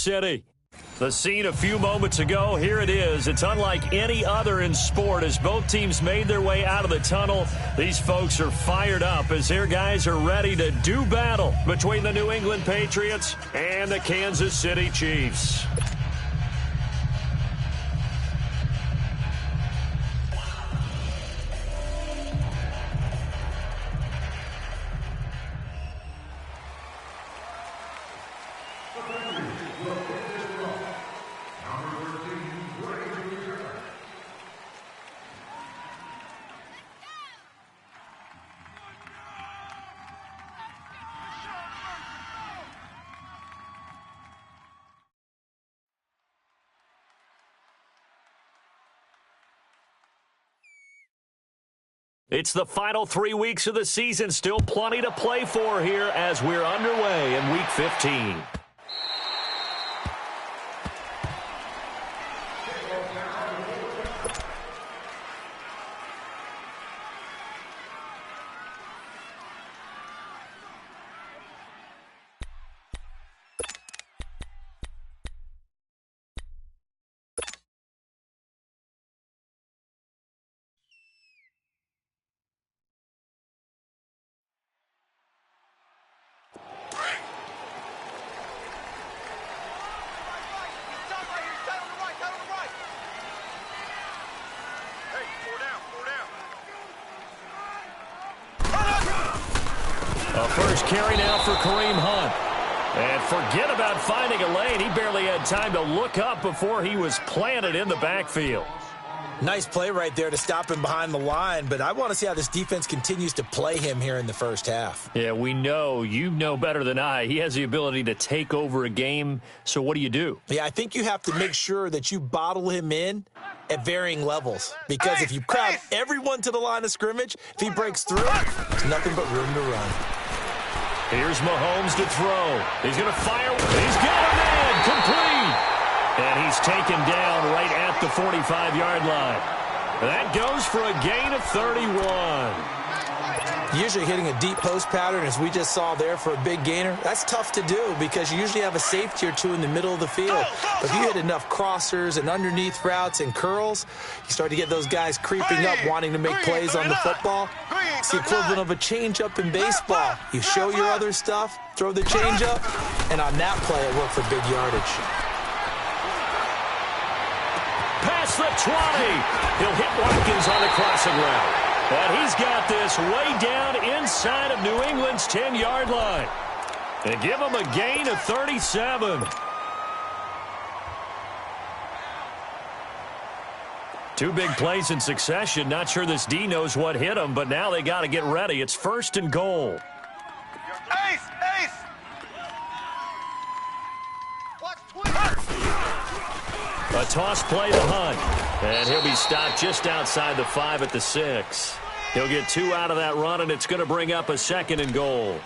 City. The scene a few moments ago, here it is. It's unlike any other in sport as both teams made their way out of the tunnel. These folks are fired up as their guys are ready to do battle between the New England Patriots and the Kansas City Chiefs. It's the final 3 weeks of the season. Still plenty to play for here as we're underway in Week 15. A first carry now for Kareem Hunt. And forget about finding a lane. He barely had time to look up before he was planted in the backfield. Nice play right there to stop him behind the line, but I want to see how this defense continues to play him here in the first half. Yeah, we know. You know better than I. He has the ability to take over a game, so what do? Yeah, I think you have to make sure that you bottle him in at varying levels, because if you crowd everyone to the line of scrimmage, if he breaks through, there's nothing but room to run. Here's Mahomes to throw. He's going to fire. He's got a man complete. And he's taken down right at the 45-yard line. That goes for a gain of 31. Usually hitting a deep post pattern, as we just saw there, for a big gainer, that's tough to do because you usually have a safety or two in the middle of the field. But if you hit enough crossers and underneath routes and curls, you start to get those guys creeping up wanting to make plays on the football. It's the equivalent of a changeup in baseball. You show your other stuff, throw the changeup, and on that play it worked for big yardage. Past the 20. He'll hit Watkins on the crossing route. And he's got this way down inside of New England's 10-yard line. And give him a gain of 37. Two big plays in succession. Not sure this D knows what hit him, but now they got to get ready. It's 1st and goal. Ace! A toss play to Hunt. And he'll be stopped just outside the 5 at the 6. He'll get 2 out of that run, and it's going to bring up a 2nd and goal.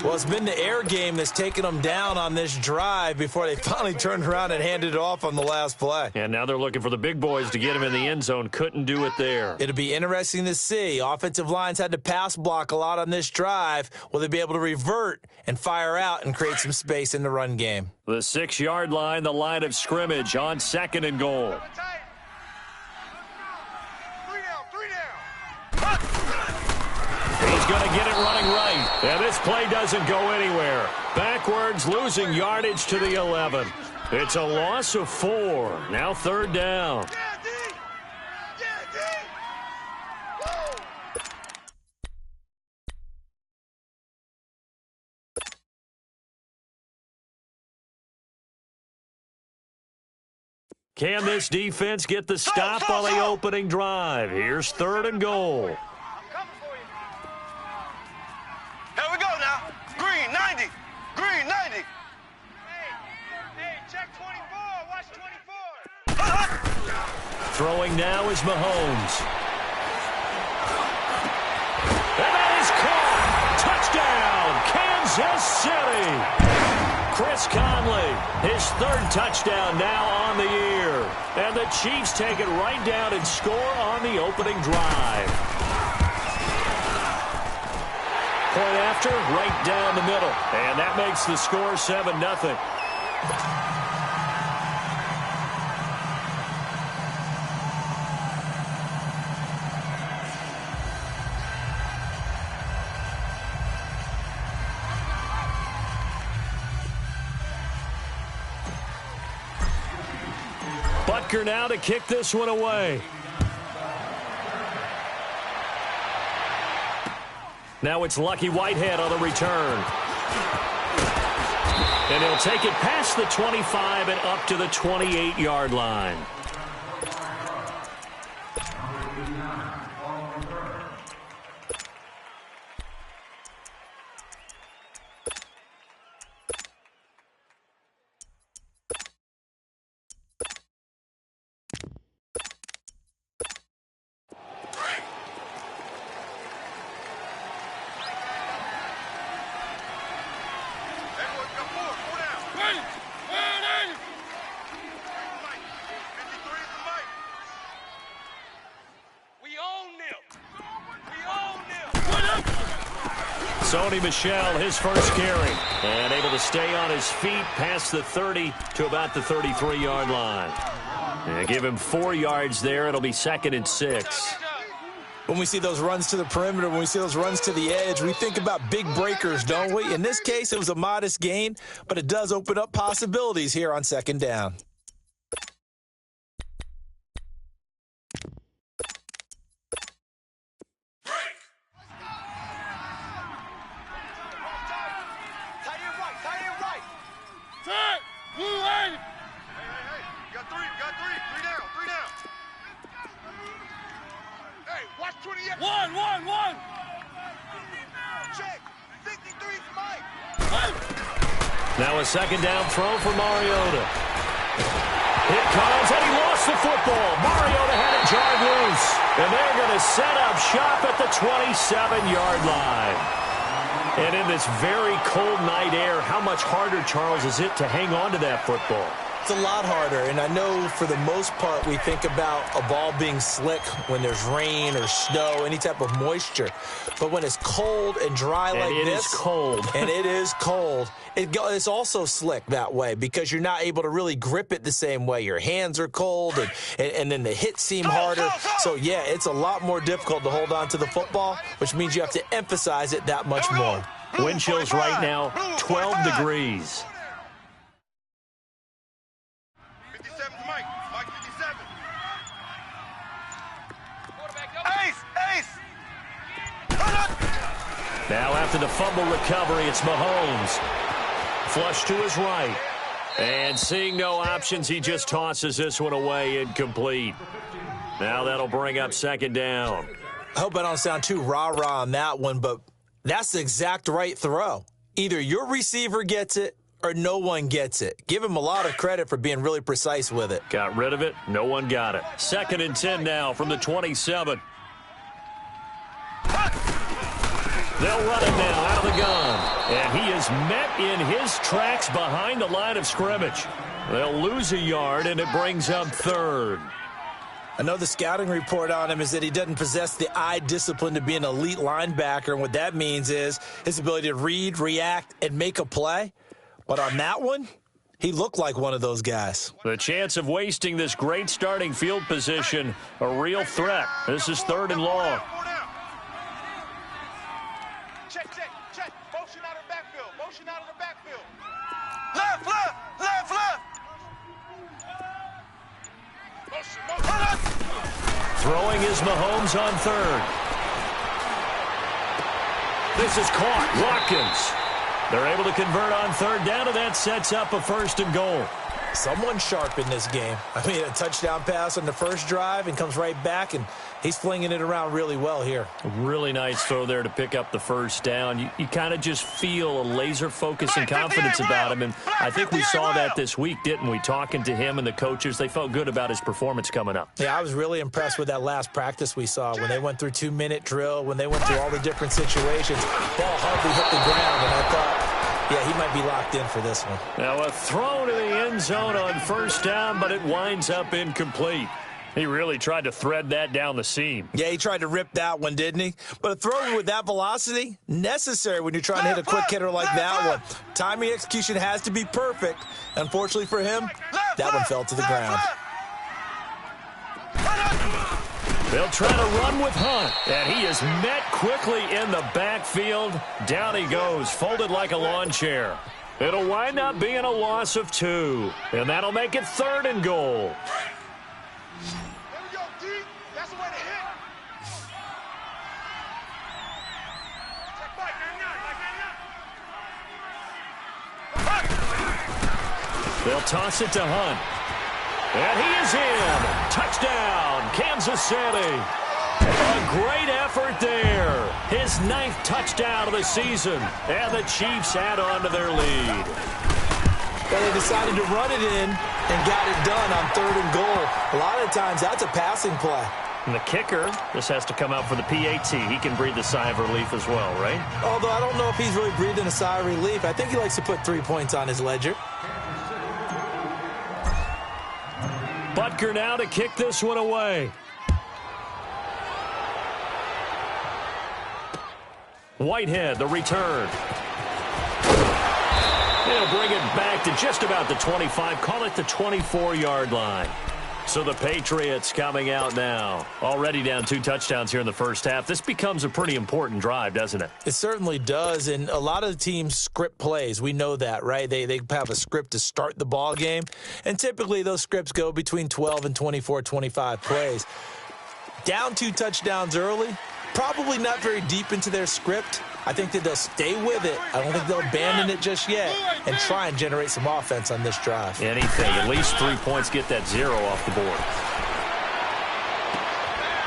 Well, it's been the air game that's taken them down on this drive before they finally turned around and handed it off on the last play. And now they're looking for the big boys to get him in the end zone. Couldn't do it there. It'll be interesting to see. Offensive lines had to pass block a lot on this drive. Will they be able to revert and fire out and create some space in the run game? The 6-yard line, the line of scrimmage on 2nd and goal. He's going to get it running right. And this play doesn't go anywhere. Backwards, losing yardage to the 11. It's a loss of 4. Now 3rd down. Can this defense get the stop on the opening drive? Here's 3rd and goal. Here we go now. Green, 90. Green, 90. Hey, check 24. Watch 24. Throwing now is Mahomes. And that is caught. Touchdown, Kansas City. Chris Conley, his 3rd touchdown now on the year. And the Chiefs take it right down and score on the opening drive. Point after, right down the middle. And that makes the score 7-0. Walker now to kick this one away. Now it's Lucky Whitehead on the return. And he'll take it past the 25 and up to the 28-yard line. Sony Michel, his first carry, and able to stay on his feet past the 30 to about the 33-yard line. And give him 4 yards there. It'll be 2nd and 6. When we see those runs to the perimeter, when we see those runs to the edge, we think about big breakers, don't we? In this case, it was a modest gain, but it does open up possibilities here on 2nd down. Now a 2nd down throw for Mariota. It comes, and he lost the football. Mariota had it jarred loose. And they're going to set up shop at the 27-yard line. And in this very cold night air, how much harder, Charles, is it to hang on to that football? It's a lot harder, and I know for the most part we think about a ball being slick when there's rain or snow, any type of moisture. But when it's cold and dry like this. And it is cold. And it is cold. It's also slick that way because you're not able to really grip it the same way. Your hands are cold, and then the hits seem harder. So, yeah, it's a lot more difficult to hold on to the football, which means you have to emphasize it that much more. Wind chills right now, 12 degrees. Now after the fumble recovery, it's Mahomes. Flush to his right. And seeing no options, he just tosses this one away incomplete. Now that'll bring up 2nd down. I hope I don't sound too rah-rah on that one, but that's the exact right throw. Either your receiver gets it or no one gets it. Give him a lot of credit for being really precise with it. Got rid of it. No one got it. 2nd and 10 now from the 27. They'll run it now out of the gun. And he is met in his tracks behind the line of scrimmage. They'll lose a yard, and it brings up 3rd. I know the scouting report on him is that he doesn't possess the eye discipline to be an elite linebacker, and what that means is his ability to read, react, and make a play. But on that one, he looked like one of those guys. The chance of wasting this great starting field position, a real threat. This is 3rd and long. Check. Motion out of the backfield. Motion out of the backfield. Left. Throwing is Mahomes on 3rd. This is caught. Watkins. They're able to convert on 3rd down, and that sets up a 1st and goal. Someone sharp in this game. I mean, a touchdown pass on the first drive and comes right back, and he's flinging it around really well here. A really nice throw there to pick up the 1st down. You kind of just feel a laser focus and confidence about him, and I think we saw that this week, didn't we? Talking to him and the coaches, they felt good about his performance coming up. Yeah, I was really impressed with that last practice we saw when they went through 2-minute drill, when they went through all the different situations. Ball hardly hit the ground, and I thought, yeah, he might be locked in for this one. Now a throw to the end zone on 1st down, but it winds up incomplete. He really tried to thread that down the seam. Yeah, he tried to rip that one, didn't he? But a throw with that velocity, necessary when you're trying to hit a quick hitter like that one. Timing execution has to be perfect. Unfortunately for him, that one fell to the ground. They'll try to run with Hunt, and he is met quickly in the backfield. Down he goes, folded like a lawn chair. It'll wind up being a loss of 2, and that'll make it 3rd and goal. They'll toss it to Hunt. And he is in. Touchdown, Kansas City. A great effort there. His 9th touchdown of the season. And the Chiefs add on to their lead. But they decided to run it in and got it done on 3rd and goal. A lot of times that's a passing play. And the kicker, this has to come out for the PAT. He can breathe a sigh of relief as well, right? Although I don't know if he's really breathing a sigh of relief. I think he likes to put 3 points on his ledger. Butker now to kick this one away. Whitehead, the return. They'll bring it back to just about the 25. Call it the 24-yard line. So the Patriots coming out now. Already down 2 touchdowns here in the first half. This becomes a pretty important drive, doesn't it? It certainly does, and a lot of the teams script plays. We know that, right? They have a script to start the ball game, and typically those scripts go between 12 and 24, 25 plays. Down 2 touchdowns early, probably not very deep into their script. I think that they'll stay with it. I don't think they'll abandon it just yet and try and generate some offense on this drive. Anything. At least 3 points, get that 0 off the board.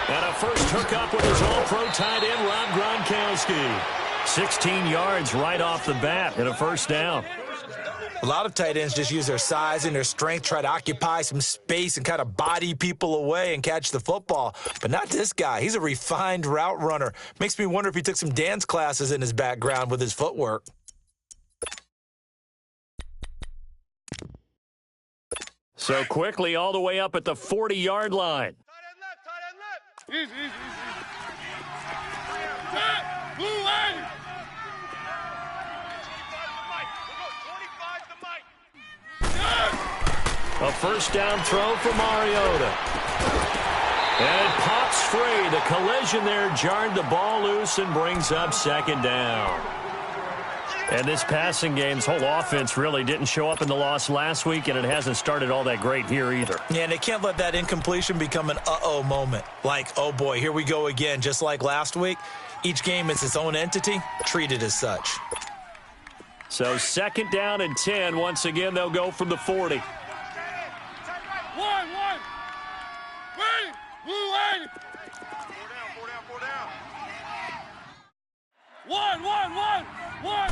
And a first hookup with his all-pro tight end, Rob Gronkowski. 16 yards right off the bat and a first down. A lot of tight ends just use their size and their strength, try to occupy some space and kind of body people away and catch the football. But not this guy. He's a refined route runner. Makes me wonder if he took some dance classes in his background with his footwork. So quickly all the way up at the 40-yard line. Tight end left. Easy, easy, easy. Blue line. A first down throw for Mariota. And it pops free. The collision there jarred the ball loose and brings up second down. And this passing game's whole offense really didn't show up in the loss last week, and it hasn't started all that great here either. Yeah, and they can't let that incompletion become an uh-oh moment. Like, oh boy, here we go again, just like last week. Each game is its own entity, treat it as such. So second down and 10. Once again, they'll go from the 40. One. Ready. Blue line. Four down. One.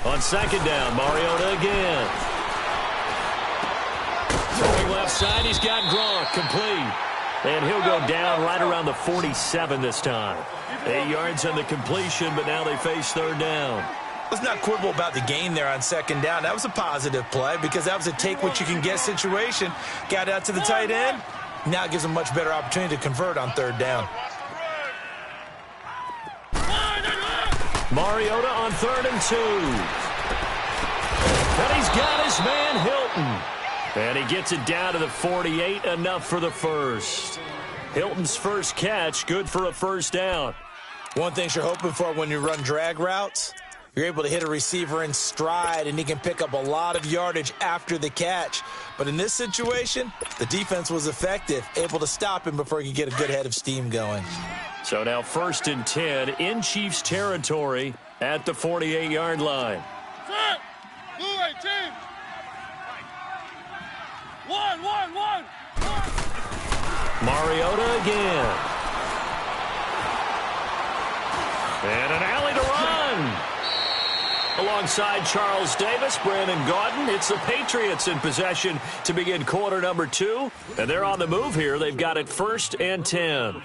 On second down, Mariota again. Throwing left side, he's got Gronk complete. And he'll go down right around the 47 this time. 8 yards on the completion, but now they face third down. Let's not quibble about the gain there on second down. That was a positive play because that was a take-what-you-can-get situation. Got out to the tight end. Now it gives them a much better opportunity to convert on third down. Mariota on 3rd and 2. And he's got his man Hilton. And he gets it down to the 48, enough for the first. Hilton's first catch, good for a first down. One thing you're hoping for when you run drag routes, you're able to hit a receiver in stride, and he can pick up a lot of yardage after the catch. But in this situation, the defense was effective, able to stop him before he could get a good head of steam going. So now 1st and 10 in Chiefs territory at the 48-yard line. Set. Blue 18. One. Mariota again. And an alley to run. Alongside Charles Davis, Brandon Gaudin. It's the Patriots in possession to begin quarter number 2. And they're on the move here. They've got it 1st and 10.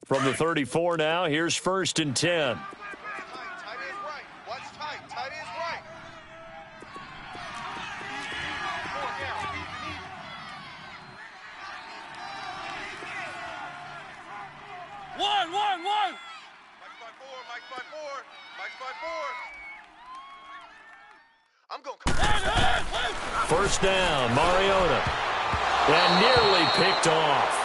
From the 34 now, here's 1st and 10. Tight end right. Watch tight. Tight end right. Four down. Easy. One. Mike's by four. I'm going to come. First down, Mariota. And nearly picked off.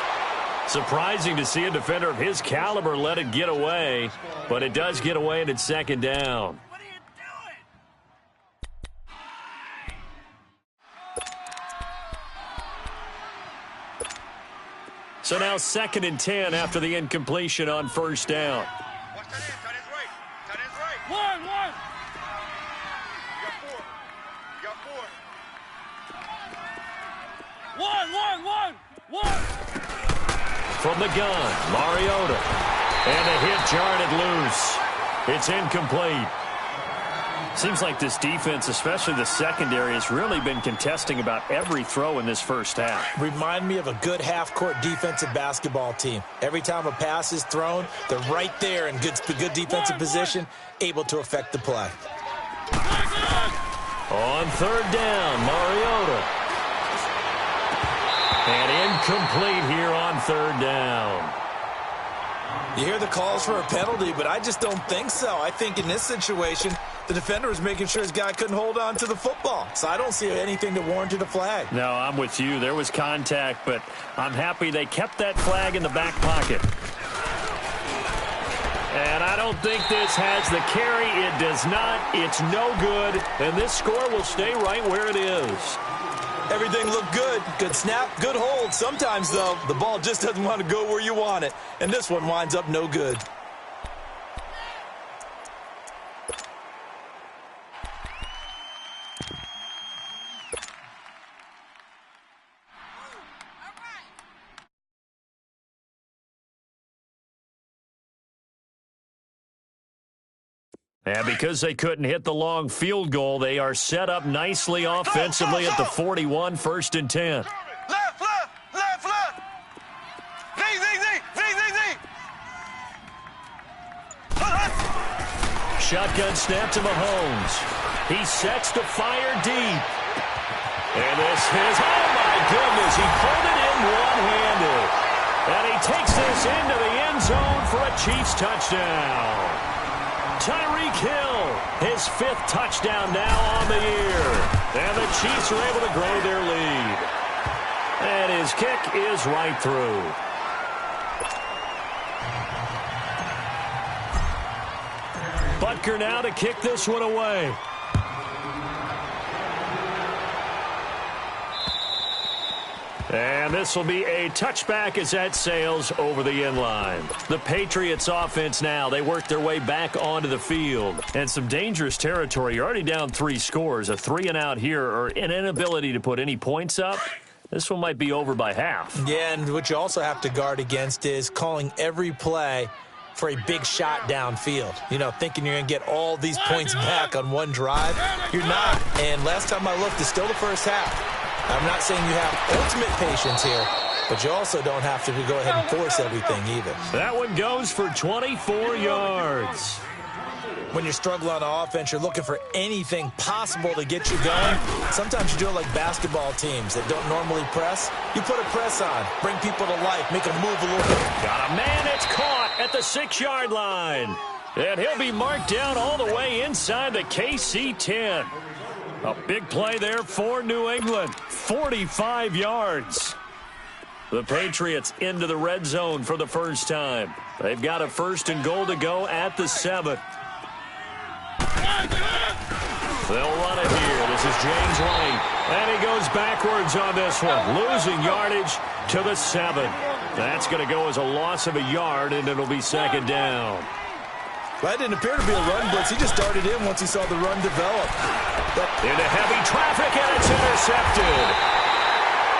Surprising to see a defender of his caliber let it get away, but it does get away and it's second down. What are you doing? So now 2nd and 10 after the incompletion on first down. Watch that end. Tight end's right. Tight end's right. One. You got four. One. From the gun, Mariota. And a hit jarred loose. It's incomplete. Seems like this defense, especially the secondary, has really been contesting about every throw in this first half. Remind me of a good half-court defensive basketball team. Every time a pass is thrown, they're right there in good defensive position, able to affect the play. On third down, Mariota. And incomplete here on third down. You hear the calls for a penalty, but I just don't think so. I think in this situation, the defender was making sure his guy couldn't hold on to the football. So I don't see anything that warranted a flag. No, I'm with you. There was contact, but I'm happy they kept that flag in the back pocket. And I don't think this has the carry. It does not. It's no good. And this score will stay right where it is. Everything looked good. Good snap, good hold. Sometimes, though, the ball just doesn't want to go where you want it. And this one winds up no good. And because they couldn't hit the long field goal, they are set up nicely offensively at the 41, 1st and 10. Left. Z. Shotgun snap to Mahomes. He sets to fire deep. And this is, oh my goodness, he pulled it in one-handed. And he takes this into the end zone for a Chiefs touchdown. Tyreek Hill, his 5th touchdown now on the year. And the Chiefs are able to grow their lead. And his kick is right through. Butker now to kick this one away. And this will be a touchback as that sails over the end line. The Patriots offense now, they work their way back onto the field. And some dangerous territory. You're already down 3 scores. A 3-and-out here or an inability to put any points up. This one might be over by half. Yeah, and what you also have to guard against is calling every play for a big shot downfield. You know, thinking you're going to get all these points back on one drive. You're not. And last time I looked, it's still the first half. I'm not saying you have ultimate patience here, but you also don't have to go ahead and force everything either. That one goes for 24 yards. When you're struggling on offense, you're looking for anything possible to get you going. Sometimes you do it like basketball teams that don't normally press. You put a press on, bring people to life, make them move a little bit. Got a man that's caught at the 6-yard line. And he'll be marked down all the way inside the KC 10. A big play there for New England. 45 yards. The Patriots into the red zone for the first time. They've got a 1st and goal to go at the 7. They'll run it here. This is James White. And he goes backwards on this one. Losing yardage to the 7. That's going to go as a loss of a yard, and it'll be 2nd down. That didn't appear to be a run blitz. He just darted in once he saw the run develop. Into heavy traffic, and it's intercepted.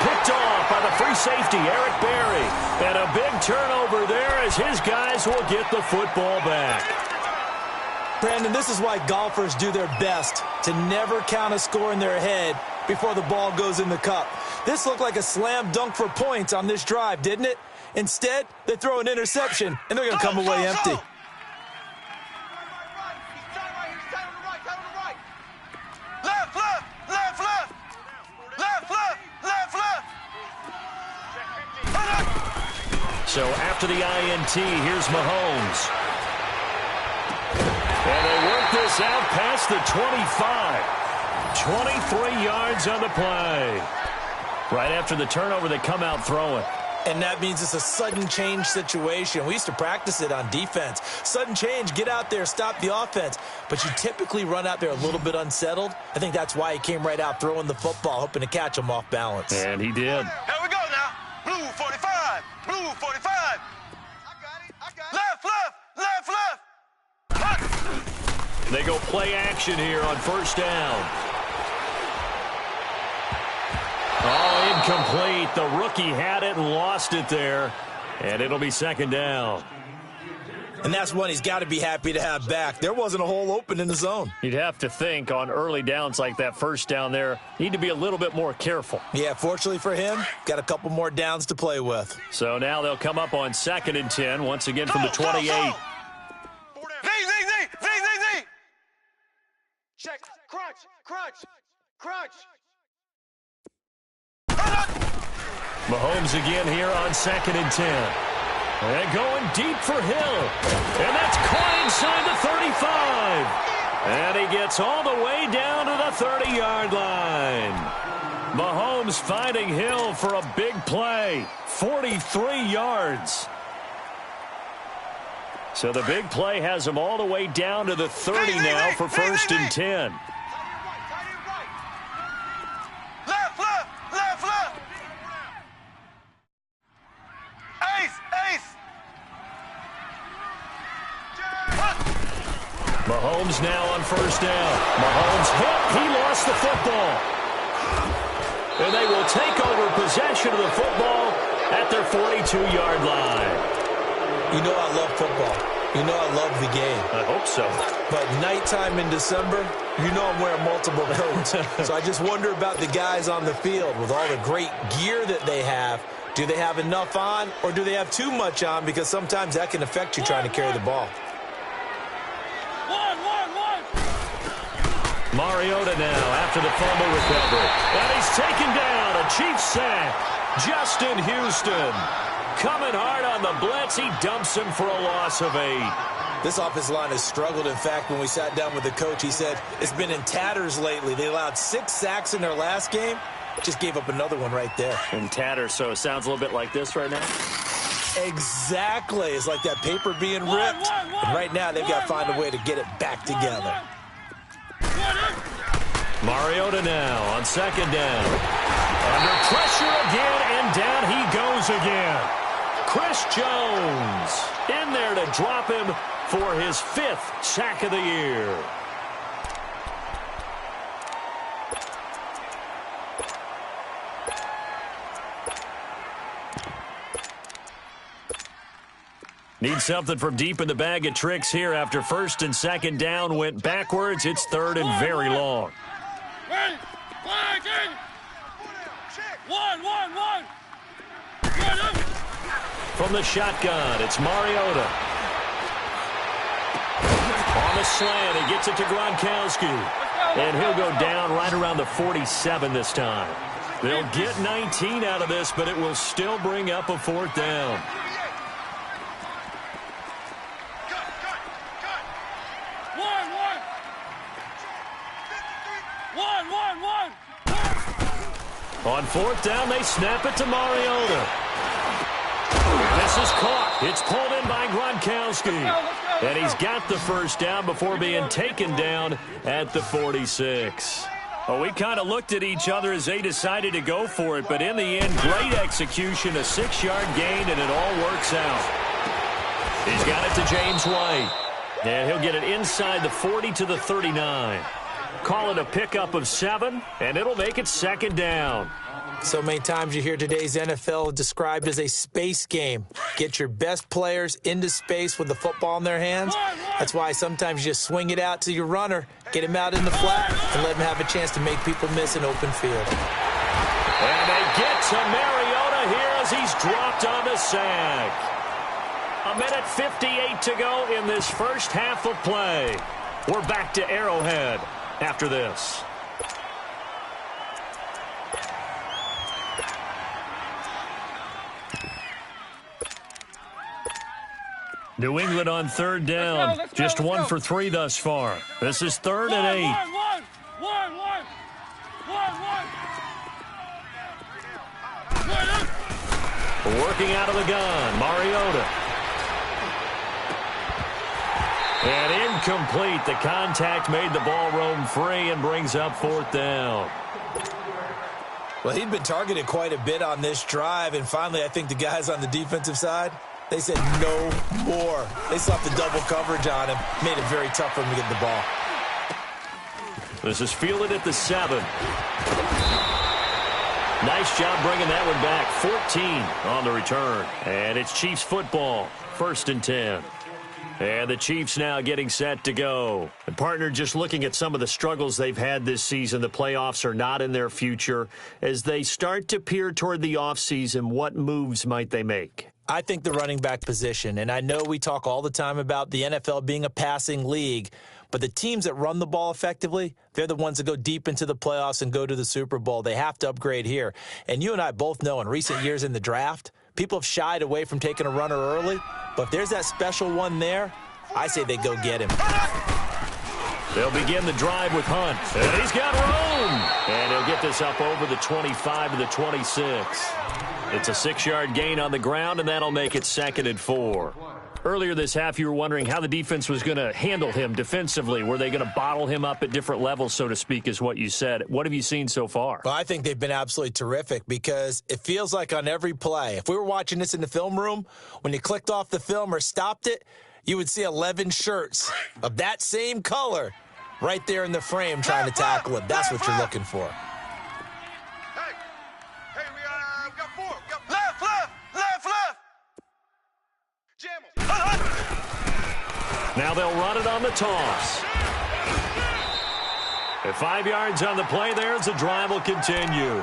Picked off by the free safety, Eric Berry. And a big turnover there as his guys will get the football back. Brandon, this is why golfers do their best to never count a score in their head before the ball goes in the cup. This looked like a slam dunk for points on this drive, didn't it? Instead, they throw an interception, and they're going to come away empty. So after the INT, here's Mahomes. And they work this out past the 25. 23 yards on the play. Right after the turnover, they come out throwing. And that means it's a sudden change situation. We used to practice it on defense. Sudden change, get out there, stop the offense. But you typically run out there a little bit unsettled. I think that's why he came right out throwing the football, hoping to catch him off balance. And he did. Here we go now. Blue 45. Blue Move, 45. I got it. Left, left, left, left. They go play action here on first down. Oh, incomplete. The rookie had it and lost it there. And it'll be second down. And that's one he's got to be happy to have back. There wasn't a hole open in the zone. You'd have to think on early downs like that first down there, need to be a little bit more careful. Yeah, fortunately for him, got a couple more downs to play with. So now they'll come up on 2nd and 10, once again from the 28. Z. Check. Crunch. Crunch. Crunch. Mahomes again here on 2nd and 10. And going deep for Hill. And that's caught inside the 35. And he gets all the way down to the 30-yard line. Mahomes finding Hill for a big play. 43 yards. So the big play has him all the way down to the 30 now for 1st and 10. Mahomes now on first down. Mahomes hit. He lost the football. And they will take over possession of the football at their 42-yard line. You know I love football. You know I love the game. I hope so. But nighttime in December, you know I'm wearing multiple coats. So I just wonder about the guys on the field with all the great gear that they have. Do they have enough on or do they have too much on? Because sometimes that can affect you trying to carry the ball. Mariota now after the fumble recovery. And he's taken down. A Chiefs sack. Justin Houston coming hard on the blitz. He dumps him for a loss of 8. This offensive line has struggled. In fact, when we sat down with the coach, he said it's been in tatters lately. They allowed 6 sacks in their last game. Just gave up another one right there. In tatters, so it sounds a little bit like this right now. Exactly. It's like that paper being ripped. And right now, they've got to find a way to get it back together. Mariota now on 2nd down. Under pressure again, and down he goes again. Chris Jones in there to drop him for his 5th sack of the year. Need something from deep in the bag of tricks here after 1st and 2nd down went backwards. It's 3rd and very long. From the shotgun, it's Mariota. On the slant, he gets it to Gronkowski. And he'll go down right around the 47 this time. They'll get 19 out of this, but it will still bring up a 4th down. On 4th down, they snap it to Mariota. This is caught. It's pulled in by Gronkowski. And he's got the 1st down before being taken down at the 46. Well, we kind of looked at each other as they decided to go for it, but in the end, great execution, a 6-yard gain, and it all works out. He's got it to James White. And he'll get it inside the 40 to the 39. Call it a pickup of 7, and it'll make it 2nd down. So many times you hear today's NFL described as a space game. Get your best players into space with the football in their hands. That's why sometimes you just swing it out to your runner, get him out in the flat, and let him have a chance to make people miss an open field. And they get to Mariota here as he's dropped on the sack. 1:58 to go in this first half of play. We're back to Arrowhead after this. New England on 3rd down. Just 1 for 3 thus far. This is 3rd and 8. Working out of the gun, Mariota. And incomplete. The contact made the ball roam free and brings up 4th down. Well, he'd been targeted quite a bit on this drive, and finally I think the guys on the defensive side, they said no more. They slapped the double coverage on him, made it very tough for him to get the ball. This is fielded at the 7. Nice job bringing that one back. 14 on the return. And it's Chiefs football. 1st and 10. And the Chiefs now getting set to go. And partner, just looking at some of the struggles they've had this season, the playoffs are not in their future. As they start to peer toward the offseason, what moves might they make? I think the running back position, and I know we talk all the time about the NFL being a passing league, but the teams that run the ball effectively, they're the ones that go deep into the playoffs and go to the Super Bowl. They have to upgrade here. And you and I both know in recent years in the draft, people have shied away from taking a runner early, but if there's that special one there, I say they go get him. They'll begin the drive with Hunt. And he's got room. And he'll get this up over the 25 to the 26. It's a 6-yard gain on the ground, and that'll make it 2nd and 4. Earlier this half, you were wondering how the defense was going to handle him defensively. Were they going to bottle him up at different levels, so to speak, is what you said. What have you seen so far? Well, I think they've been absolutely terrific because it feels like on every play, if we were watching this in the film room, when you clicked off the film or stopped it, you would see 11 shirts of that same color right there in the frame trying to tackle him. That's what you're looking for. Hey, we got 4. We got left. Jam him. Now they'll run it on the toss. At 5 yards on the play there, the drive will continue.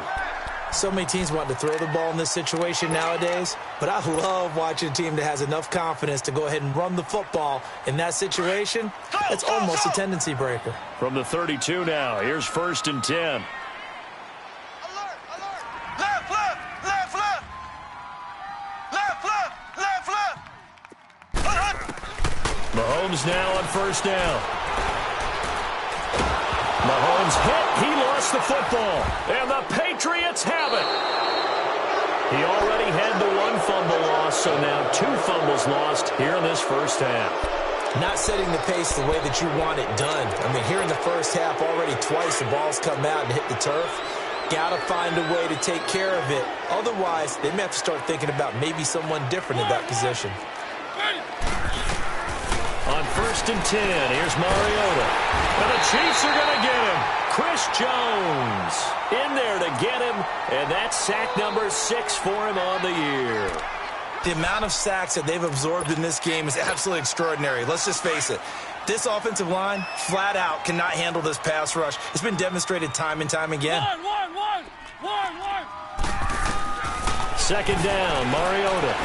So many teams want to throw the ball in this situation nowadays, but I love watching a team that has enough confidence to go ahead and run the football in that situation. It's almost a tendency breaker. From the 32 now, here's 1st and 10. Alert. Left. Mahomes now on 1st down. Mahomes hit. He lost the football. And the Patriots have it. He already had the 1 fumble loss, so now 2 fumbles lost here in this first half. Not setting the pace the way that you want it done. I mean, here in the first half, already twice the ball's come out and hit the turf. Got to find a way to take care of it. Otherwise, they may have to start thinking about maybe someone different in that position. On 1st and 10, here's Mariota. And the Chiefs are going to get him. Chris Jones in there to get him, and that's sack number 6 for him on the year. The amount of sacks that they've absorbed in this game is absolutely extraordinary. Let's just face it. This offensive line, flat out, cannot handle this pass rush. It's been demonstrated time and time again. 2nd down, Mariota.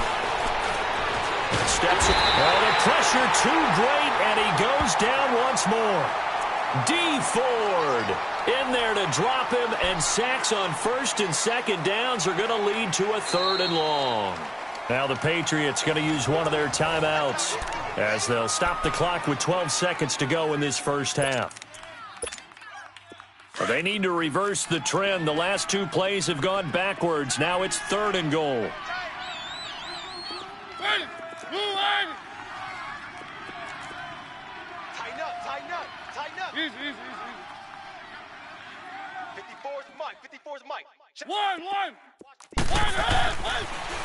Steps in. Oh, the pressure too great, and he goes down once more. D. Ford in there to drop him, and sacks on 1st and 2nd downs are going to lead to a 3rd and long. Now the Patriots going to use one of their timeouts as they'll stop the clock with 12 seconds to go in this first half. They need to reverse the trend. The last 2 plays have gone backwards. Now it's 3rd and goal. Tighten up. Easy. 54's Mike. 54's Mike. One.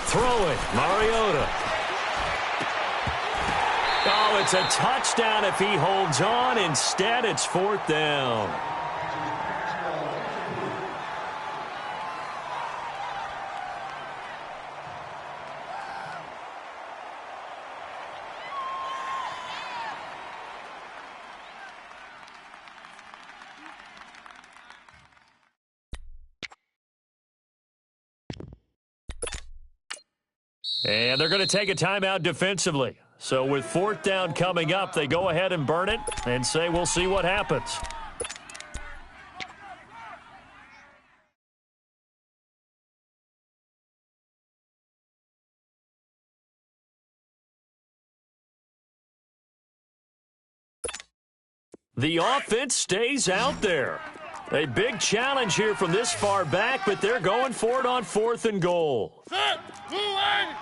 Throwing, Mariota. Oh, it's a touchdown if he holds on. Instead, it's 4th down. And they're going to take a timeout defensively. So with 4th down coming up, they go ahead and burn it and say we'll see what happens. The offense stays out there. A big challenge here from this far back, but they're going for it on 4th and goal. Set. One.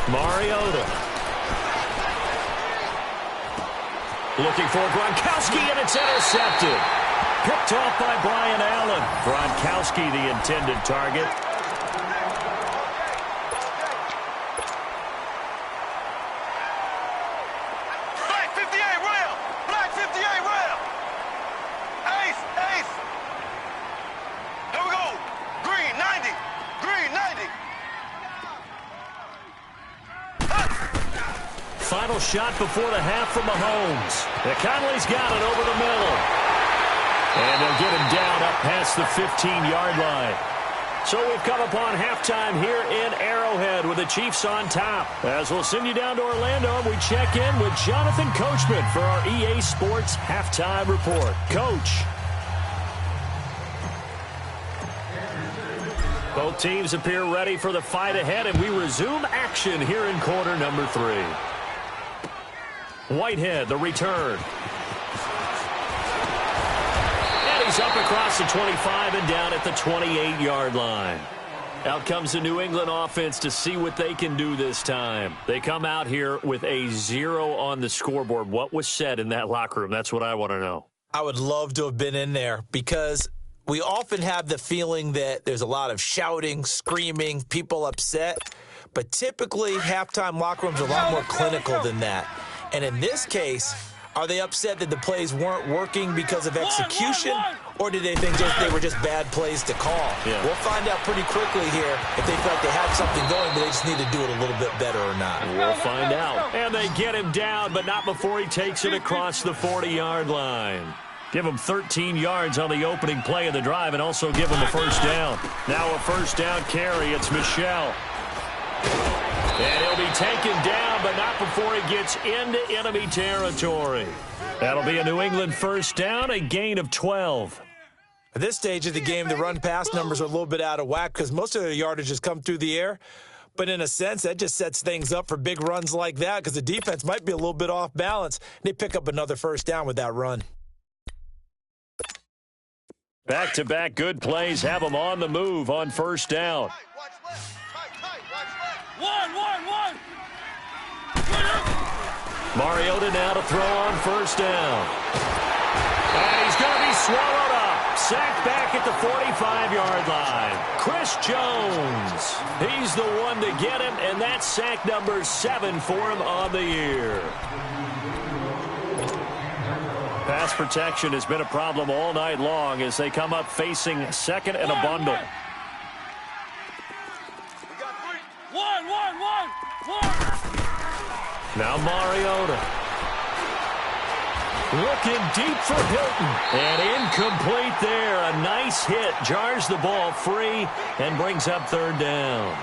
Mariota. Looking for Gronkowski, and it's intercepted. Picked off by Brian Allen. Gronkowski, the intended target. Black 58 rail. Black 58 rail. Ace, ace. Here we go. Green 90. Green 90. Final shot before the half from Mahomes. Conley's got it over the middle. And they'll get him down up past the 15-yard line. So we've come upon halftime here in Arrowhead with the Chiefs on top. As we'll send you down to Orlando, we check in with Jonathan Coachman for our EA Sports Halftime Report. Coach. Both teams appear ready for the fight ahead, and we resume action here in quarter number 3. Whitehead, the return. And he's up across the 25 and down at the 28-yard line. Out comes the New England offense to see what they can do this time. They come out here with a 0 on the scoreboard. What was said in that locker room? That's what I want to know. I would love to have been in there because we often have the feeling that there's a lot of shouting, screaming, people upset. But typically, halftime locker rooms are a lot more clinical than that. And in this case, are they upset that the plays weren't working because of execution, or did they think they were just bad plays to call? Yeah. We'll find out pretty quickly here if they feel like they have something going, but they just need to do it a little bit better or not. We'll find out. And they get him down, but not before he takes it across the 40-yard line. Give him 13 yards on the opening play of the drive and also give him a first down. Now a first down carry. It's Michel. And he'll be taken down, but not before he gets into enemy territory. That'll be a New England first down, a gain of 12. At this stage of the game, the run-pass numbers are a little bit out of whack because most of their yardage has come through the air. But in a sense, that just sets things up for big runs like that because the defense might be a little bit off balance. They pick up another first down with that run. Back-to-back good plays have them on the move on first down. Mariota now to throw on first down. And he's going to be swallowed up. Sacked back at the 45-yard line. Chris Jones. He's the one to get him, and that's sack number 7 for him on the year. Pass protection has been a problem all night long as they come up facing second and a bundle. Now Mariota. Looking deep for Hilton. And incomplete there. A nice hit. Jars the ball free and brings up third down.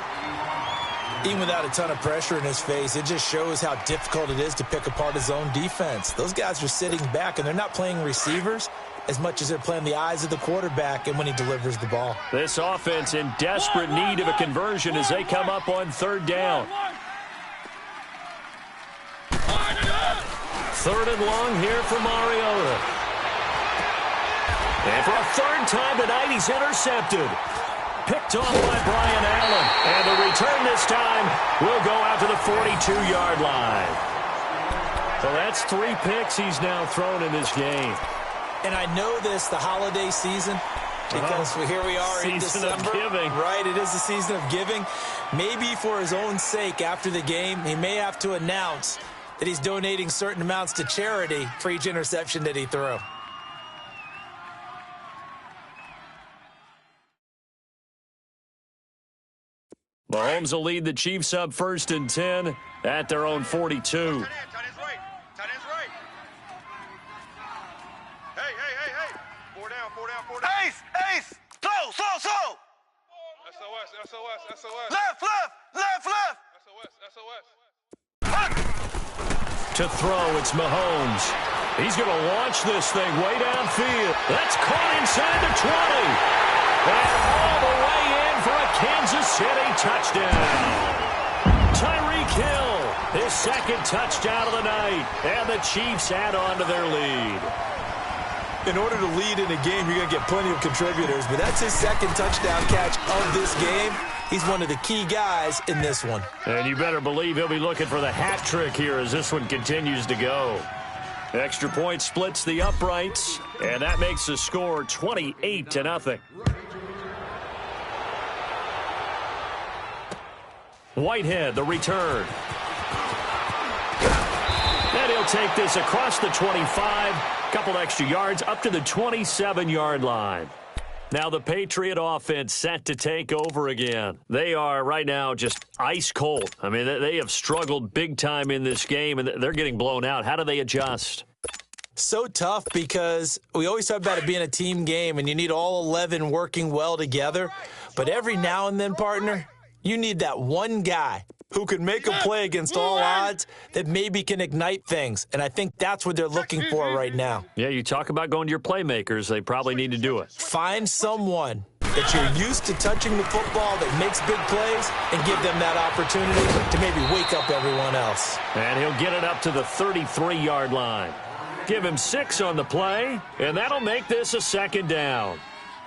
Even without a ton of pressure in his face, it just shows how difficult it is to pick apart his own defense. Those guys are sitting back, and they're not playing receivers as much as they're playing the eyes of the quarterback and when he delivers the ball. This offense in desperate need of a conversion as they come up on third down. Third and long here for Mariota. And for a third time tonight, he's intercepted. Picked off by Brian Allen. And the return this time will go out to the 42-yard line. So that's 3 picks he's now thrown in this game. And I know this, the holiday season, because here we are in December. Season of giving. Right, it is the season of giving. Maybe for his own sake after the game, he may have to announce that he's donating certain amounts to charity for each interception that he threw. Mahomes will lead the Chiefs up 1st and 10 at their own 42. Tight ends right. Tight ends right. Hey. 4 down. Ace. Slow. SOS. Left. SOS. To throw, it's Mahomes. He's going to launch this thing way downfield. That's caught inside the 20. And all the way in for a Kansas City touchdown. Tyreek Hill, his second touchdown of the night. And the Chiefs add on to their lead. In order to lead in a game, you're going to get plenty of contributors, but that's his second touchdown catch of this game. He's one of the key guys in this one. And you better believe he'll be looking for the hat trick here as this one continues to go. Extra point splits the uprights, and that makes the score 28-0. Whitehead, the return. And he'll take this across the 25, couple extra yards up to the 27-yard line. Now the Patriot offense set to take over again. They are right now just ice cold. I mean, they have struggled big time in this game, and they're getting blown out. How do they adjust? So tough because we always talk about it being a team game, and you need all 11 working well together. But every now and then, partner, you need that one guy who can make a play against all odds that maybe can ignite things. And I think that's what they're looking for right now. Yeah, you talk about going to your playmakers. They probably need to do it. Find someone that you're used to touching the football that makes big plays and give them that opportunity to maybe wake up everyone else. And he'll get it up to the 33-yard line. Give him 6 on the play, and that'll make this a second down.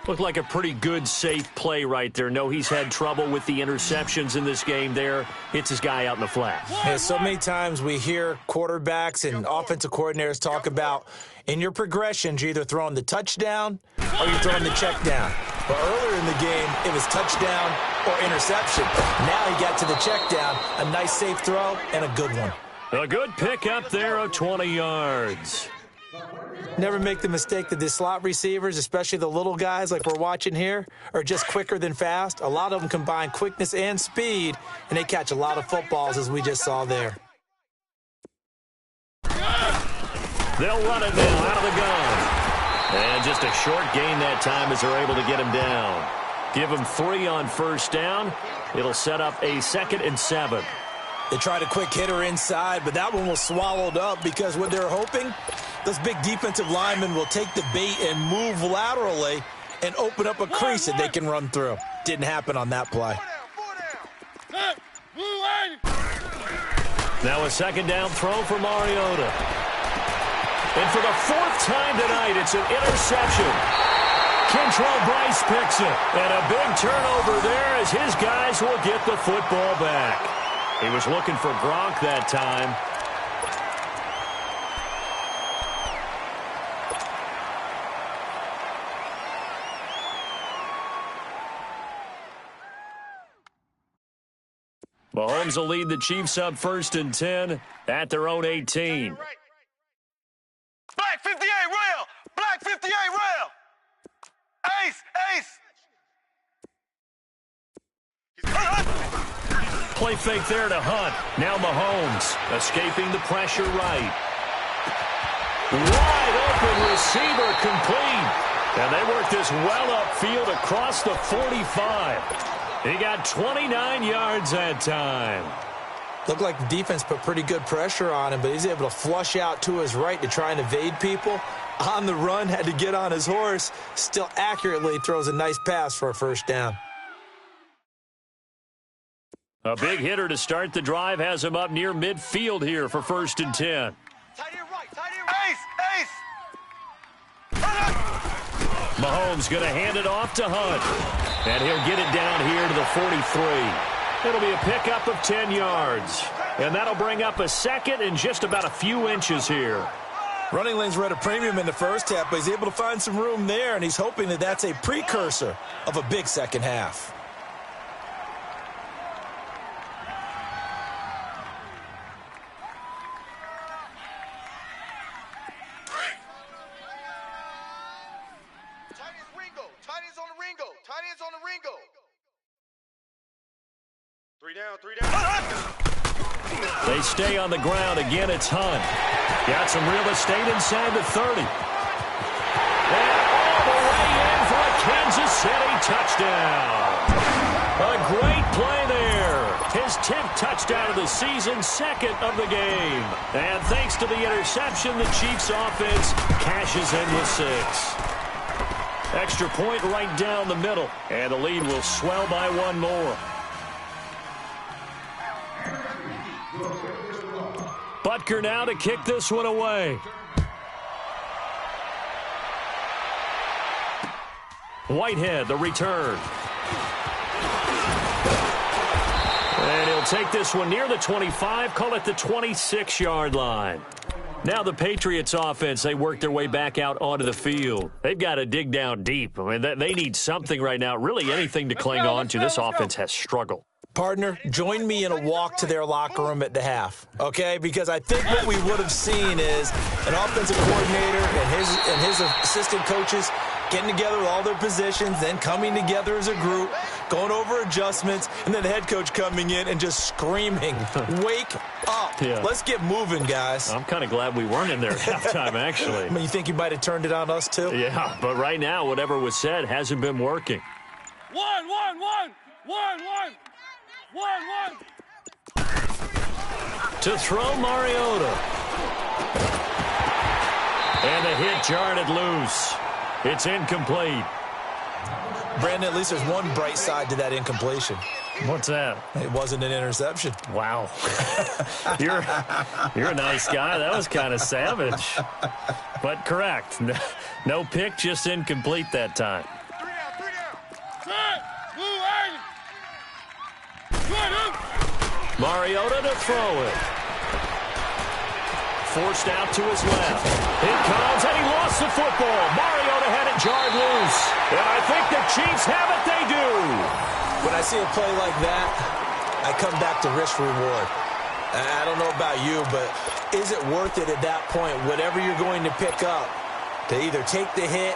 Looked like a pretty good, safe play right there. No, he's had trouble with the interceptions in this game there. Hits his guy out in the flat. Yeah, so many times we hear quarterbacks and offensive coordinators talk about in your progressions, you're either throwing the touchdown or you're throwing the check down. But earlier in the game, it was touchdown or interception. Now he got to the check down, a nice safe throw, and a good one. A good pickup there of 20 yards. Never make the mistake that the slot receivers, especially the little guys like we're watching here, are just quicker than fast. A lot of them combine quickness and speed, and they catch a lot of footballs, as we just saw there. They'll run it now out of the gun. And just a short gain that time as they're able to get him down. Give him 3 on first down. It'll set up a 2nd and 7. They tried a quick hitter inside, but that one was swallowed up because what they're hoping, those big defensive linemen will take the bait and move laterally and open up a crease that they can run through. Didn't happen on that play. Now a second down throw for Mariota. And for the 4th time tonight, it's an interception. Kentrell Bryce picks it. And a big turnover there as his guys will get the football back. He was looking for Gronk that time. Mahomes will lead the Chiefs up 1st and 10 at their own 18. Black 58 rail! Black 58 rail! Ace! Play fake there to Hunt. Now Mahomes escaping the pressure right. Wide open receiver complete. And they work this well upfield across the 45. He got 29 yards that time. Looked like the defense put pretty good pressure on him, but he's able to flush out to his right to try and evade people. On the run, had to get on his horse. Still accurately throws a nice pass for a first down. A big hitter to start the drive has him up near midfield here for 1st and 10. Ace! Mahomes going to hand it off to Hunt. And he'll get it down here to the 43. It'll be a pickup of 10 yards. And that'll bring up a 2nd and just about a few inches here. Running lanes were at a premium in the first half, but he's able to find some room there, and he's hoping that that's a precursor of a big second half. Tight ends on the Ringo. 3 down. They stay on the ground. Again, it's Hunt. Got some real estate inside the 30. And all the way in for a Kansas City touchdown. A great play there. His 10th touchdown of the season, 2nd of the game. And thanks to the interception, the Chiefs offense cashes in with 6. Extra point right down the middle. And the lead will swell by 1 more. Butker now to kick this one away. Whitehead, the return. And he'll take this one near the 25, call it the 26-yard line. Now the Patriots offense, they work their way back out onto the field. They've got to dig down deep. I mean, they need something right now, really anything to cling on to. This offense has struggled. Partner, join me in a walk to their locker room at the half, okay? Because I think what we would have seen is an offensive coordinator and his assistant coaches getting together with all their positions, then coming together as a group, going over adjustments, and then the head coach coming in and just screaming, wake up. Yeah. Let's get moving, guys. I'm kind of glad we weren't in there at halftime, actually. I mean, you think he might have turned it on us, too? Yeah, but right now, whatever was said hasn't been working. One. To throw Mariota. And the hit jarred it loose. It's incomplete. Brandon, at least there's one bright side to that incompletion. What's that? It wasn't an interception. Wow. You're a nice guy. That was kind of savage. But correct. No pick, just incomplete that time. Three down. Set. Blue Island. Mariota to throw it. Forced out to his left. It comes, and he lost the football. Mariota had it jarred loose. And I think the Chiefs have it. They do. When I see a play like that, I come back to risk reward. I don't know about you, but is it worth it at that point, whatever you're going to pick up, to either take the hit,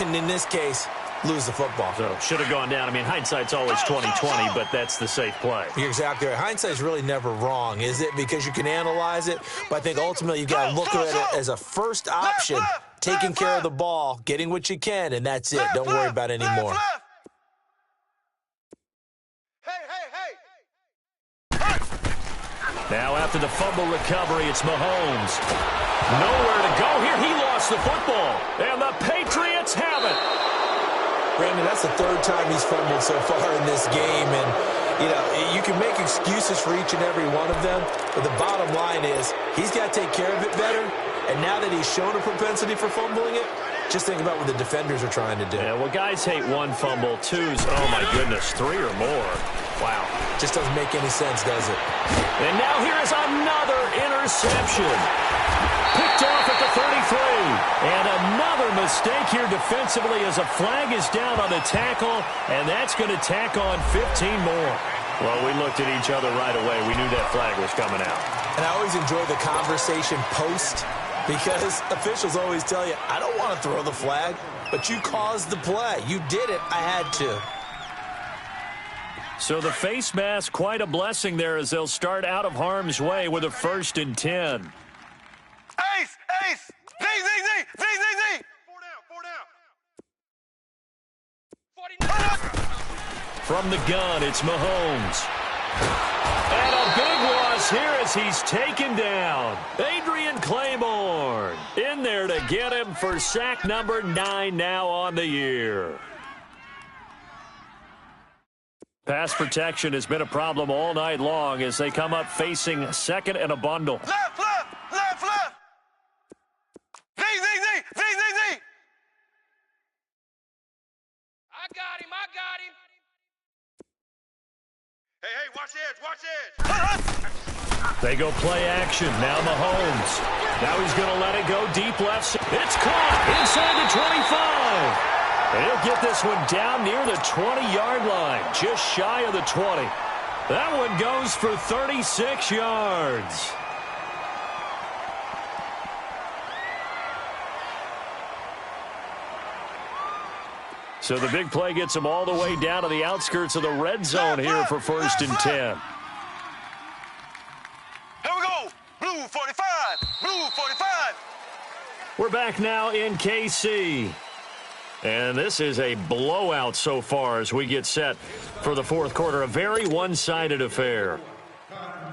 and in this case, lose the football? So should have gone down. I mean, hindsight's always 20/20, but that's the safe play. You're exactly right. Hindsight's really never wrong, is it? Because you can analyze it, but I think ultimately you got to look at it as a first option, taking care of the ball, getting what you can, and that's it. Don't worry about it anymore. Now after the fumble recovery, it's Mahomes. Nowhere to go here. He lost the football, and the Patriots have it. Brandon, that's the third time he's fumbled so far in this game, and, you know, you can make excuses for each and every one of them, but the bottom line is he's got to take care of it better, and now that he's shown a propensity for fumbling it, just think about what the defenders are trying to do. Yeah, well, guys hate one fumble, twos, oh my goodness, three or more. Wow. Just doesn't make any sense, does it? And now here is another interception. Picked off at the 33. And another mistake here defensively as a flag is down on the tackle, and that's going to tack on 15 more. Well, we looked at each other right away. We knew that flag was coming out. And I always enjoy the conversation post, because officials always tell you, I don't want to throw the flag, but you caused the play. You did it. I had to. So the face mask, quite a blessing there as they'll start out of harm's way with a 1st and 10. Ace! Z! Four down. 49. From the gun, it's Mahomes. And a big loss here as he's taken down. Adrian Claiborne in there to get him for sack number 9 now on the year. Pass protection has been a problem all night long as they come up facing second and a bundle. Left! Z! I got him. Hey, watch edge. They go play action. Now Mahomes. Now he's going to let it go deep left. It's caught inside the 25. And he'll get this one down near the 20-yard line, just shy of the 20. That one goes for 36 yards. So the big play gets him all the way down to the outskirts of the red zone here for 1st and 10. Here we go. Blue 45. We're back now in KC. And this is a blowout so far as we get set for the fourth quarter. A very one-sided affair.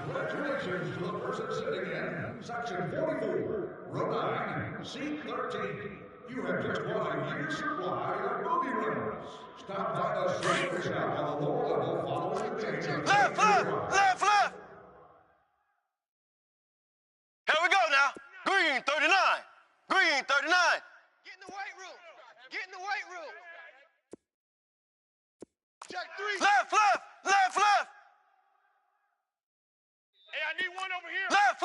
Congratulations to the person sitting in Section 44, Rhode Island, Seat 13. You have just won a year's supply of movie rentals. Stop by the service now on the lower level following the page. Left! Here we go now. Green 39. Get in the weight room. Check 3. Left! Hey, I need one over here. Left!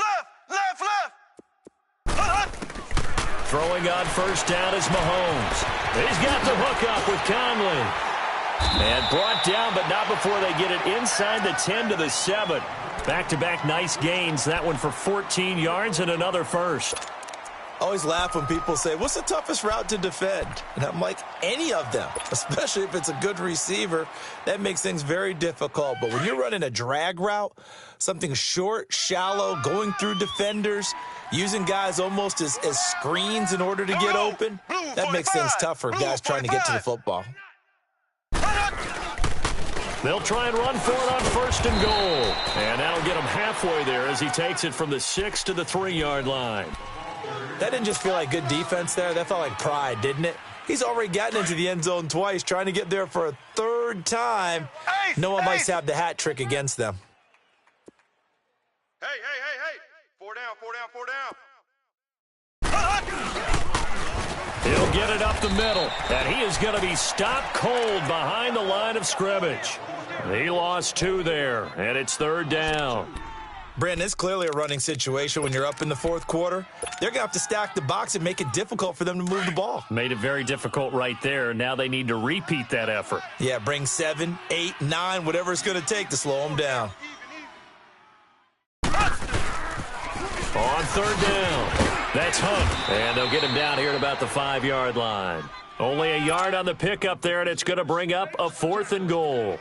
Throwing on first down is Mahomes. He's got the hook up with Conley. And brought down, but not before they get it inside the 10 to the 7. Back-to-back nice gains. That one for 14 yards and another first. I always laugh when people say, what's the toughest route to defend? And I'm like, any of them, especially if it's a good receiver. That makes things very difficult. But when you're running a drag route, something short, shallow, going through defenders, using guys almost as screens in order to get open, that makes things tough for guys trying to get to the football. They'll try and run for it on first and goal. And that'll get him halfway there as he takes it from the 6 to the 3-yard line. That didn't just feel like good defense there. That felt like pride, didn't it? He's already gotten into the end zone twice, trying to get there for a third time. No one likes to have the hat trick against them. Hey. 4 down. He'll get it up the middle, and he is going to be stopped cold behind the line of scrimmage. He lost 2 there, and it's 3rd down. Brandon, it's clearly a running situation when you're up in the 4th quarter. They're going to have to stack the box and make it difficult for them to move the ball. Made it very difficult right there. Now they need to repeat that effort. Yeah, bring 7, 8, 9, whatever it's going to take to slow them down. On 3rd down, that's Hunt. And they'll get him down here at about the 5-yard line. Only a yard on the pickup there, and it's going to bring up a 4th and goal.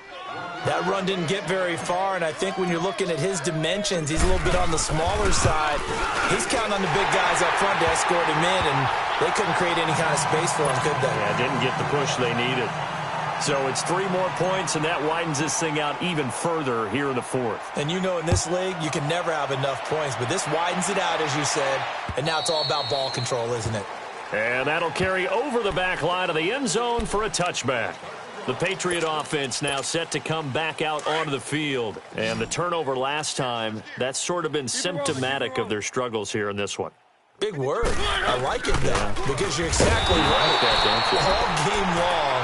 That run didn't get very far, and I think when you're looking at his dimensions, he's a little bit on the smaller side. He's counting on the big guys up front to escort him in, and they couldn't create any kind of space for him, could they? Yeah, didn't get the push they needed. So it's 3 more points, and that widens this thing out even further here in the 4th. And you know in this league, you can never have enough points, but this widens it out, as you said, and now it's all about ball control, isn't it? And that'll carry over the back line of the end zone for a touchback. The Patriot offense now set to come back out onto the field. And the turnover last time, that's sort of been symptomatic of their struggles here in this one. Big word. I like it, though, because you're exactly right. All game long,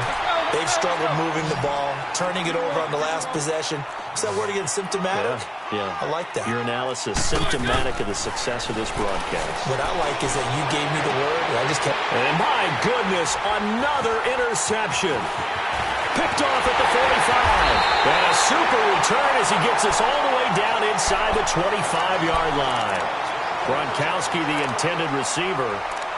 they've struggled moving the ball, turning it over on the last possession. Is that word again, symptomatic? Yeah. I like that. Your analysis, symptomatic of the success of this broadcast. What I like is that you gave me the word, and I just kept... And my goodness, another interception. Picked off at the 45. And a super return as he gets us all the way down inside the 25-yard line. Gronkowski, the intended receiver.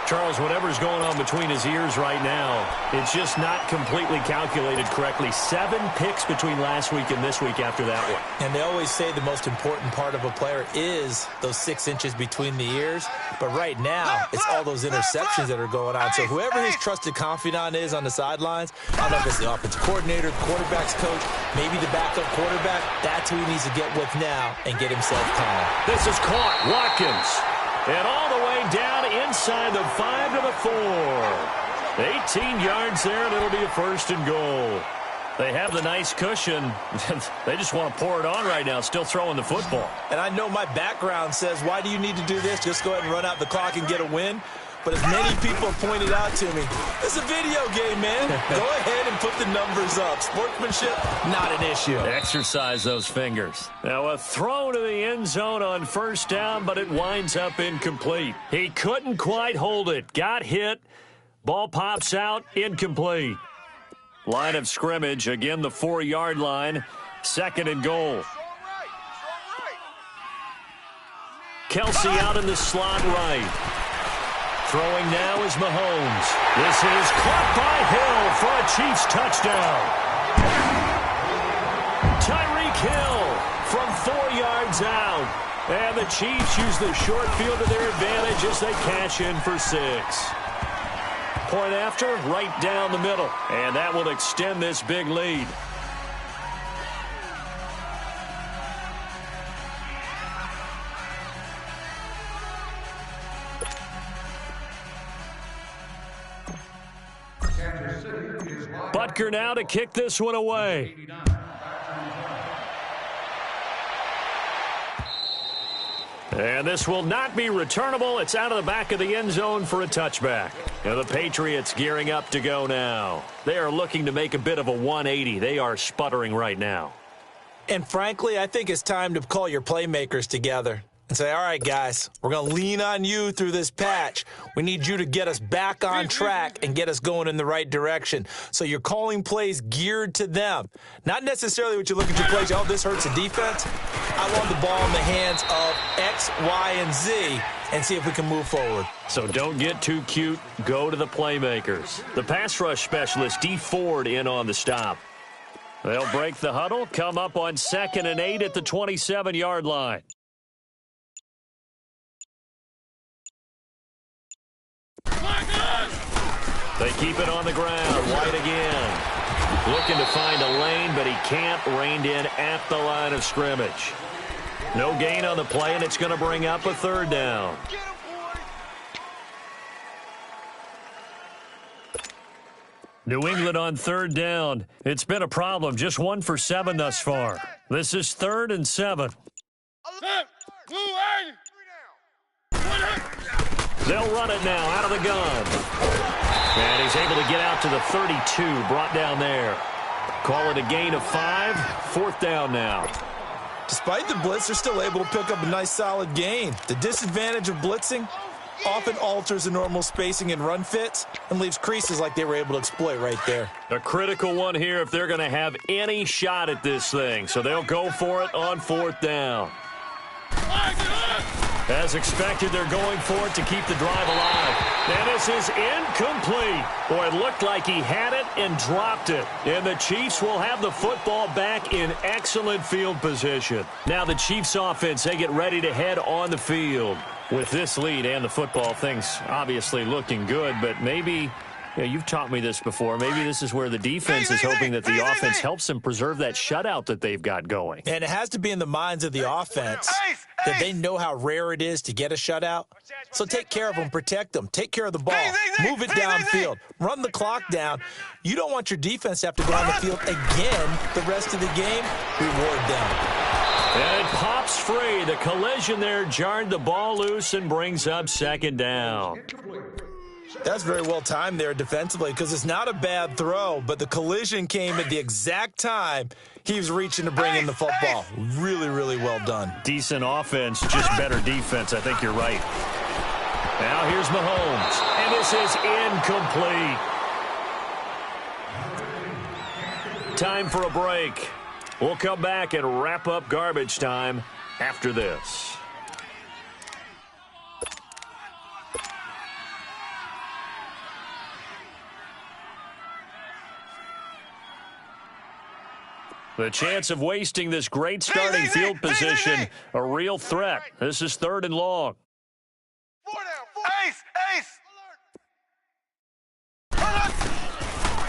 Charles, whatever's going on between his ears right now, it's just not completely calculated correctly. 7 picks between last week and this week after that one. And they always say the most important part of a player is those 6 inches between the ears. But right now, it's all those interceptions that are going on. So whoever his trusted confidant is on the sidelines, I don't know if it's the offensive coordinator, the quarterback's coach, maybe the backup quarterback, that's who he needs to get with now and get himself calm. This is caught. Watkins. And all the way down inside the 5 to the 4. 18 yards there, and it'll be a 1st and goal. They have the nice cushion. They just want to pour it on right now, still throwing the football. And I know my background says, why do you need to do this? Just go ahead and run out the clock and get a win. But as many people have pointed out to me, it's a video game, man. Go ahead and put the numbers up. Sportsmanship, not an issue. Exercise those fingers. Now a throw to the end zone on 1st down, but it winds up incomplete. He couldn't quite hold it. Got hit. Ball pops out, incomplete. Line of scrimmage, again the 4-yard line. 2nd and goal. Kelsey out in the slot right. Throwing now is Mahomes. This is caught by Hill for a Chiefs touchdown. Tyreek Hill from 4 yards out. And the Chiefs use the short field to their advantage as they cash in for 6. Point after, right down the middle. And that will extend this big lead. Butker now to kick this one away. And this will not be returnable. It's out of the back of the end zone for a touchback. And the Patriots gearing up to go now. They are looking to make a bit of a 180. They are sputtering right now. And frankly, I think it's time to call your playmakers together. and say, all right, guys, we're going to lean on you through this patch. We need you to get us back on track and get us going in the right direction. So you're calling plays geared to them. Not necessarily what you look at your plays, oh, this hurts the defense. I want the ball in the hands of X, Y, and Z and see if we can move forward. So don't get too cute. Go to the playmakers. The pass rush specialist, D. Ford, in on the stop. They'll break the huddle, come up on 2nd and 8 at the 27-yard line. They keep it on the ground. White again. Looking to find a lane, but he can't. Reined in at the line of scrimmage. No gain on the play, and it's going to bring up a 3rd down. New England on 3rd down. It's been a problem. Just 1 for 7 thus far. This is 3rd and 7. They'll run it now out of the gun. And he's able to get out to the 32, brought down there. Call it a gain of 5, 4th down now. Despite the blitz, they're still able to pick up a nice solid gain. The disadvantage of blitzing often alters the normal spacing and run fits and leaves creases like they were able to exploit right there. A critical one here if they're going to have any shot at this thing. So they'll go for it on 4th down. As expected, they're going for it to keep the drive alive. And this is incomplete. Boy, it looked like he had it and dropped it. And the Chiefs will have the football back in excellent field position. Now the Chiefs offense, they get ready to head on the field. With this lead and the football, things obviously looking good, but maybe, you've taught me this before, maybe this is where the defense is hoping that the offense helps them preserve that shutout that they've got going. And it has to be in the minds of the offense that they know how rare it is to get a shutout. So take care of them, protect them, take care of the ball, move it downfield, run the clock down. You don't want your defense to have to go on the field again the rest of the game. Reward them. And it pops free. The collision there jarred the ball loose and brings up 2nd down. That's very well timed there defensively because it's not a bad throw, but the collision came at the exact time he was reaching to bring in the football. Really, really well done. Decent offense, just better defense. I think you're right. Now here's Mahomes, and this is incomplete. Time for a break. We'll come back and wrap up garbage time after this. The chance of wasting this great starting field position, a real threat. This is 3rd and long. 4 down. Ace.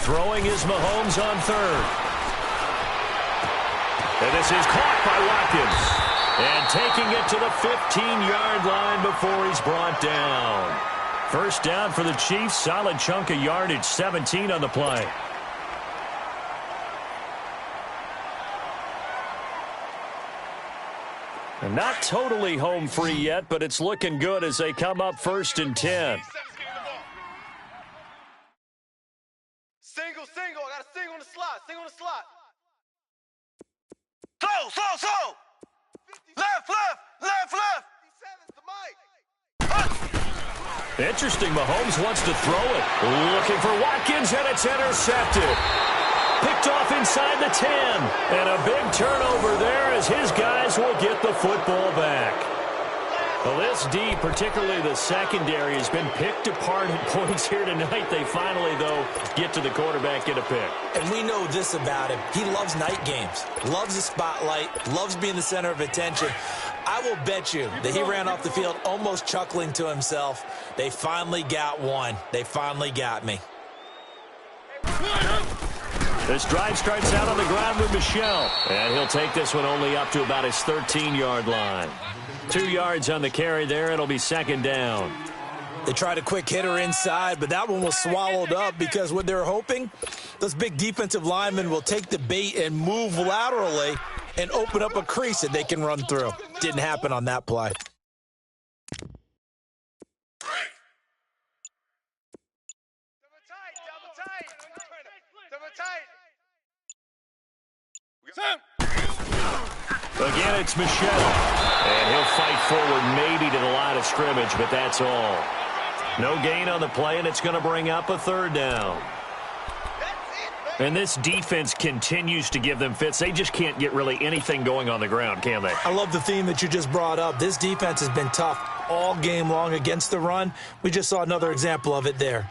Throwing is Mahomes on 3rd. And this is caught by Watkins. And taking it to the 15-yard line before he's brought down. 1st down for the Chiefs. Solid chunk of yardage, 17 on the play. And not totally home free yet, but it's looking good as they come up 1st and 10. Single. I got a single on the slot. Slow. Left. Interesting. Mahomes wants to throw it. Looking for Watkins, and it's intercepted. Picked off inside the 10. And a big turnover there as his guys will get the football back. Well, this D, particularly the secondary, has been picked apart at points here tonight. They finally, though, get to the quarterback, get a pick. And we know this about him. He loves night games, loves the spotlight, loves being the center of attention. I will bet you that he ran off the field almost chuckling to himself. They finally got one. They finally got me. This drive starts out on the ground with Michel. And he'll take this one only up to about his 13-yard line. 2 yards on the carry there. It'll be 2nd down. They tried a quick hitter inside, but that one was swallowed up because what they're hoping, those big defensive linemen will take the bait and move laterally and open up a crease that they can run through. Didn't happen on that play. Double tight. Again, it's Michelle. And he'll fight forward maybe to the line of scrimmage, but that's all. No gain on the play, and it's going to bring up a third down. And this defense continues to give them fits. They just can't get really anything going on the ground, can they? I love the theme that you just brought up. This defense has been tough all game long against the run. We just saw another example of it there.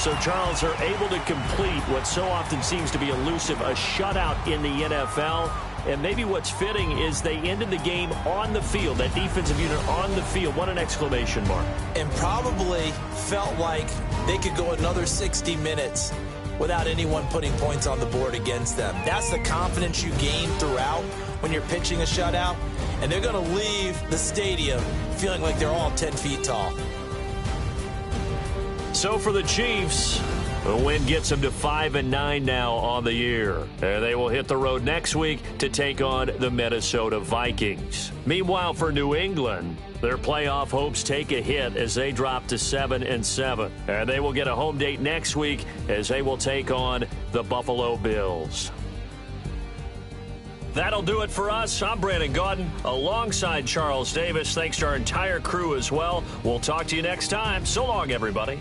So, Charles, are able to complete what so often seems to be elusive, a shutout in the NFL. And maybe what's fitting is they ended the game on the field, that defensive unit on the field. What an exclamation mark. And probably felt like they could go another 60 minutes without anyone putting points on the board against them. That's the confidence you gain throughout when you're pitching a shutout. And they're going to leave the stadium feeling like they're all 10 feet tall. So for the Chiefs, the win gets them to 5-9 now on the year. And they will hit the road next week to take on the Minnesota Vikings. Meanwhile, for New England, their playoff hopes take a hit as they drop to 7-7. And they will get a home date next week as they will take on the Buffalo Bills. That'll do it for us. I'm Brandon Gaudin alongside Charles Davis. Thanks to our entire crew as well. We'll talk to you next time. So long, everybody.